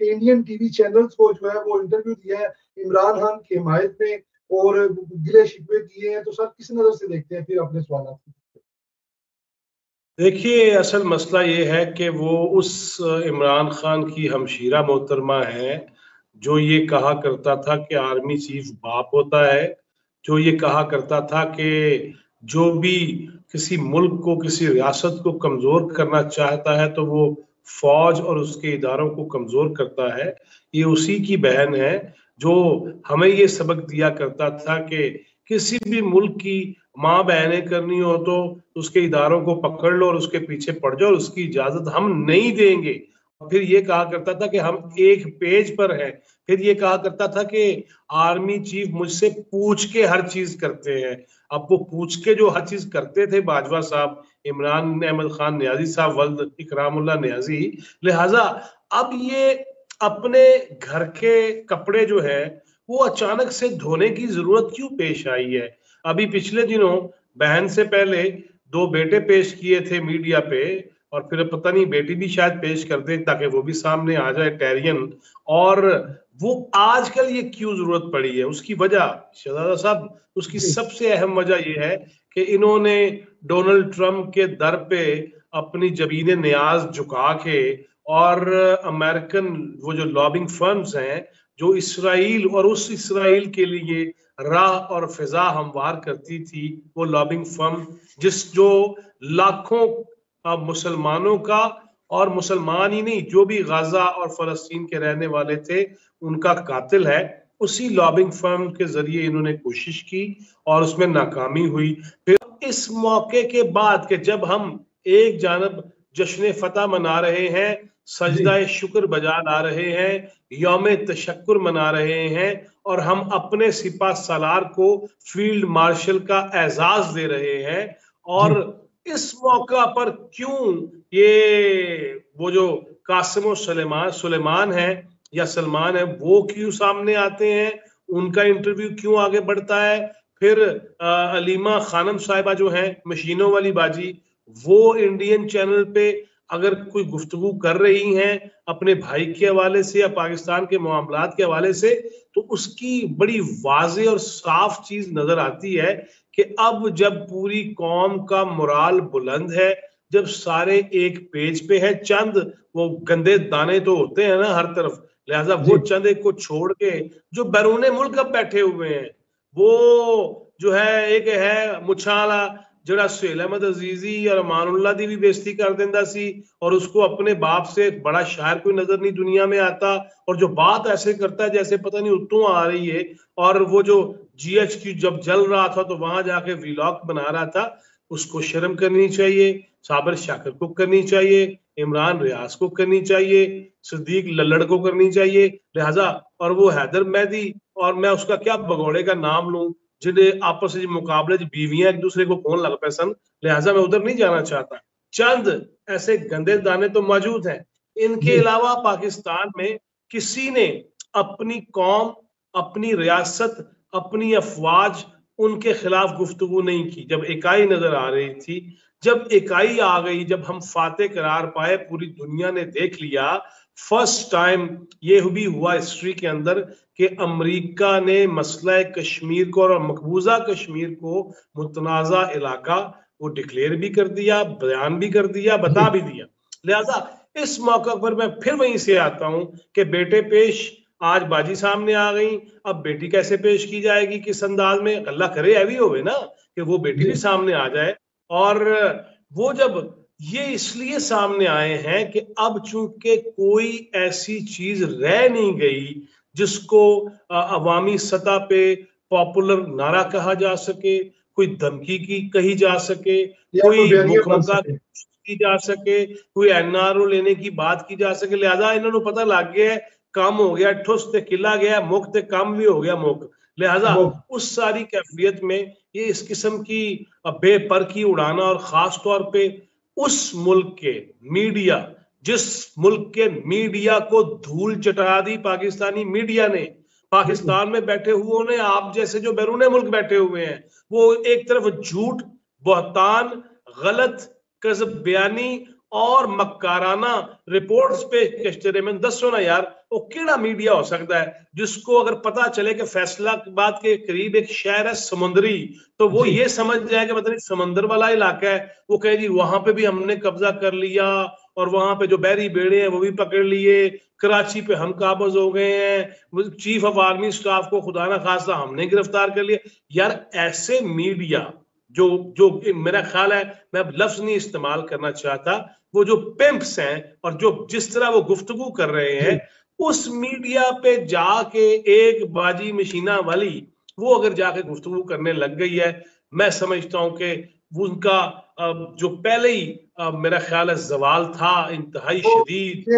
Indian TV channels को जो है वो इंटरव्यू दिया है इमरान खान की हिमायत में और गिले शिकवे किए हैं, तो सर किस नजर से देखते हैं फिर अपने सवाल? देखिए, असल मसला ये है कि वो उस इमरान खान की हमशीरा मोहतरमा है जो ये कहा करता था कि आर्मी चीफ बाप होता है, जो ये कहा करता था कि जो भी किसी मुल्क को, किसी रियासत को कमजोर करना चाहता है तो वो फौज और उसके इदारों को कमजोर करता है। ये उसी की बहन है जो हमें ये सबक दिया करता था कि किसी भी मुल्क की माँ बहनें करनी हो तो उसके इदारों को पकड़ लो और उसके पीछे पड़ जाओ, उसकी इजाजत हम नहीं देंगे। फिर ये कहा करता था कि हम एक पेज पर हैं। फिर ये कहा करता था कि आर्मी चीफ मुझसे पूछ के हर चीज करते हैं। अब वो पूछ के जो हर चीज करते थे बाजवा साहब, इमरान अहमद खान नियाजी साहब, वल्द इकरामुल्लाह नियाजी, लिहाजा अब ये अपने घर के कपड़े जो है वो अचानक से धोने की जरूरत क्यों पेश आई है? अभी पिछले दिनों बहन से पहले दो बेटे पेश किए थे मीडिया पे, और फिर पता नहीं बेटी भी शायद पेश कर दे ताकि वो भी सामने आ जाए, टैरियन। और वो आजकल ये क्यों जरूरत पड़ी है, उसकी वजह शहजादा साहब, उसकी सबसे अहम वजह ये है कि इन्होंने डोनाल्ड ट्रंप के दर पे अपनी जबीने न्याज झुका के और अमेरिकन वो जो लॉबिंग फर्म्स हैं जो इसराइल और उस इसराइल के लिए राह और फिजा हमवार करती थी, वो लॉबिंग फर्म जो लाखों मुसलमानों का, और मुसलमान ही नहीं जो भी गाजा और फलस्तीन के रहने वाले थे उनका कातिल है, उसी लॉबिंग फर्म के जरिए इन्होंने कोशिश की और उसमें नाकामी हुई। फिर इस मौके के बाद कि जब हम एक जानब जश्न फतह मना रहे हैं, सजदा शुक्र बजा ला रहे हैं, यौम तशक्कुर मना रहे हैं और हम अपने सिपा सालार को फील्ड मार्शल का एजाज दे रहे हैं, और इस मौका पर क्यों ये वो जो कासिम सुलेमान है या सलमान है वो क्यों सामने आते हैं, उनका इंटरव्यू क्यों आगे बढ़ता है? फिर अलीमा खानम साहिबा जो है मशीनों वाली बाजी, वो इंडियन चैनल पे अगर कोई गुफ्तगू कर रही हैं अपने भाई के हवाले से या पाकिस्तान के मामलात के हवाले से, तो उसकी बड़ी वाज़े और साफ चीज नजर आती है कि अब जब पूरी कौम का मोराल बुलंद है, जब सारे एक पेज पे है, चंद वो गंदे दाने तो होते हैं ना हर तरफ, लिहाजा वो चंद एक को छोड़ के जो बैरूने मुल्क अब बैठे हुए हैं, वो जो है एक है मुछाला जड़ा सुहेल अहमद अजीजी और अमानुल्लाह दी भी बेइज्जती कर देंदा सी, और उसको अपने बाप से बड़ा शायर कोई नजर नहीं दुनिया में आता, और जो बात ऐसे करता है जैसे पता नहीं उत्तों आ रही है, और वो जो GHQ जब जल रहा था तो वहां जाके व्लॉग बना रहा था, उसको शर्म करनी चाहिए, साबिर शाकिर को करनी चाहिए, इमरान रियाज को करनी चाहिए, सिद्दीक लल्लड़ को करनी चाहिए, लिहाजा और वो हैदर मेहदी, और मैं उसका क्या भगोड़े का नाम लूं, जिन्हें आपस में मुकाबले बीवियां एक दूसरे को कौन लग पे सन, लिहाजा मैं उधर नहीं जाना चाहता। चंद ऐसे गंदे दाने तो मौजूद हैं, इनके अलावा पाकिस्तान में किसी ने अपनी कौम, अपनी रियासत, अपनी अफवाज, उनके खिलाफ गुफ्तगू नहीं की। जब इकाई नजर आ रही थी, जब इकाई आ गई, जब हम फाते करार पाए, पूरी दुनिया ने देख लिया, फर्स्ट टाइम ये भी हुआ हिस्ट्री के अंदर कि अमेरिका ने मसला कश्मीर को और मकबूजा कश्मीर को मुतनाज़ा इलाका वो डिक्लेयर भी कर दिया, बयान भी कर दिया, बता भी दिया। लिहाजा इस मौका पर मैं फिर वहीं से आता हूं कि बेटे पेश, आज बाजी सामने आ गई, अब बेटी कैसे पेश की जाएगी, किस अंदाज में, अल्लाह करे ऐवी होवे ना कि वो बेटी भी सामने आ जाए। और वो जब ये इसलिए सामने आए हैं कि अब चूंकि कोई ऐसी चीज रह नहीं गई जिसको अवामी सतह पे पॉपुलर नारा कहा जा सके, कोई धमकी की कही जा सके, कोई मुखमका की जा सके, कोई NRO लेने की बात की जा सके। लिहाजा इन्होंने पता लग गया है कम हो गया ठुस ते किला गया मुख ते कम भी हो गया मुख, लिहाजा उस सारी कैफियत में ये इस किस्म की बेपर की उड़ाना, और खास तौर पे उस मुल्क के मीडिया, जिस मुल्क के मीडिया को धूल चटा दी पाकिस्तानी मीडिया ने, पाकिस्तान में बैठे हुए ने, आप जैसे जो बैरूने मुल्क बैठे हुए हैं, वो एक तरफ झूठ, बहतान, गलत कज़ब बयानी और मक्काराना रिपोर्ट्स पे कश्तरे में दसो ना यार, वो केड़ा मीडिया हो सकता है जिसको अगर पता चले कि फैसलाबाद के करीब एक शहर है समुद्री, तो वो ये समझ जाए कि मतलब समंदर वाला इलाका है, वो कहे जी वहां पे भी हमने कब्जा कर लिया और वहां पे जो बहरी बेड़े हैं वो भी पकड़ लिए, कराची पे हम काबज हो गए हैं, चीफ ऑफ आर्मी स्टाफ को खुदा ना खास्ता हमने गिरफ्तार कर लिया। यार ऐसे मीडिया जो जो मेरा ख्याल है, मैं अब लफ्ज नहीं इस्तेमाल करना चाहता, वो जो पिम्प्स हैं और जो जिस तरह वो गुफ्तगू कर रहे हैं, उस मीडिया पे जाके एक बाजी मशीना वाली वो अगर जाके गुफ्तगू करने लग गई है, मैं समझता हूं कि उनका जो पहले ही मेरा ख्याल है जवाल था इंतहाई शदीद।